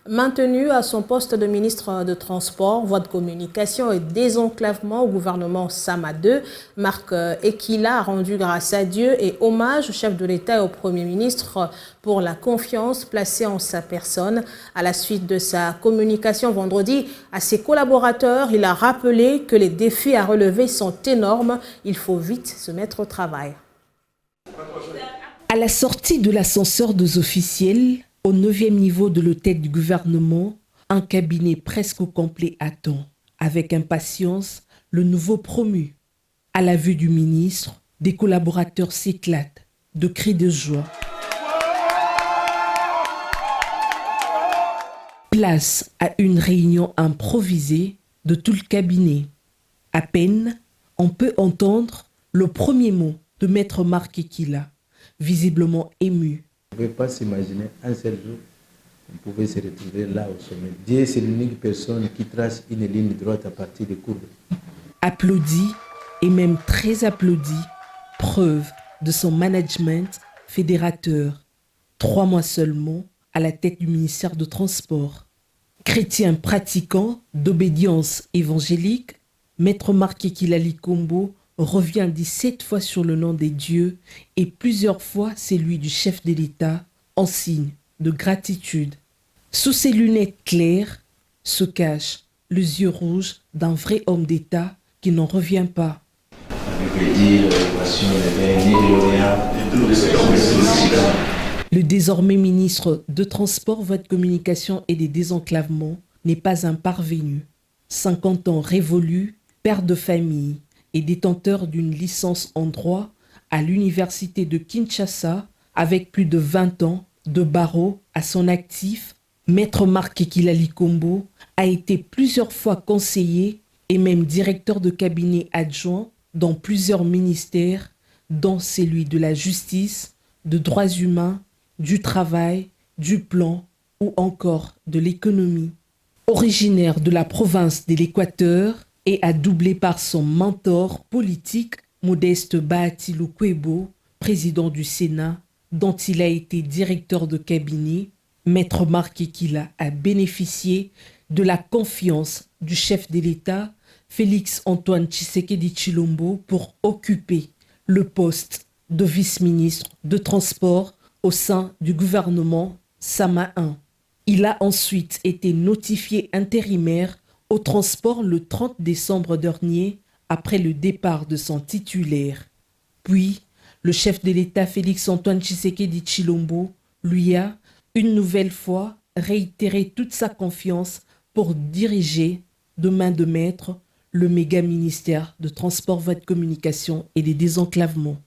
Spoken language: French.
Maintenu à son poste de ministre de Transport, Voies de communication et désenclavement au gouvernement Sama II, Marc Ekila a rendu grâce à Dieu et hommage au chef de l'État et au Premier ministre pour la confiance placée en sa personne. À la suite de sa communication vendredi à ses collaborateurs, il a rappelé que les défis à relever sont énormes. Il faut vite se mettre au travail. À la sortie de l'ascenseur des officiels, au 9e niveau de l'hôtel du gouvernement, un cabinet presque au complet attend, avec impatience, le nouveau promu. À la vue du ministre, des collaborateurs s'éclatent de cris de joie. Place à une réunion improvisée de tout le cabinet. À peine, on peut entendre le premier mot de Maître Marc Ekila, visiblement ému. On ne pouvait pas s'imaginer un seul jour qu'on pouvait se retrouver là au sommet. Dieu, c'est l'unique personne qui trace une ligne droite à partir des courbes. Applaudi et même très applaudi, preuve de son management fédérateur. 3 mois seulement à la tête du ministère de Transport. Chrétien pratiquant d'obédience évangélique, Maître Marc Ekila Likombo revient 17 fois sur le nom des dieux et plusieurs fois celui du chef de l'État en signe de gratitude. Sous ses lunettes claires se cache les yeux rouges d'un vrai homme d'État qui n'en revient pas. Le désormais ministre de Transport, Voies de communication et des désenclavements n'est pas un parvenu. 50 ans révolus, père de famille et détenteur d'une licence en droit à l'université de Kinshasa, avec plus de 20 ans de barreau à son actif, Maître Marc Ekila Likombo a été plusieurs fois conseiller et même directeur de cabinet adjoint dans plusieurs ministères, dont celui de la justice, de droits humains, du travail, du plan ou encore de l'économie. Originaire de la province de l'Équateur, et a doublé par son mentor politique, Modeste Bahati Lukwebo, président du Sénat, dont il a été directeur de cabinet, Maître Marc Ekila a bénéficié de la confiance du chef de l'État, Félix Antoine Tshisekedi Tshilombo, pour occuper le poste de vice-ministre de Transport au sein du gouvernement Sama I. Il a ensuite été notifié intérimaire au transport le 30 décembre dernier, après le départ de son titulaire. Puis, le chef de l'État Félix Antoine Tshisekedi Tshilombo lui a, une nouvelle fois, réitéré toute sa confiance pour diriger, de main de maître, le méga ministère de Transport, Voies de communication et des désenclavements.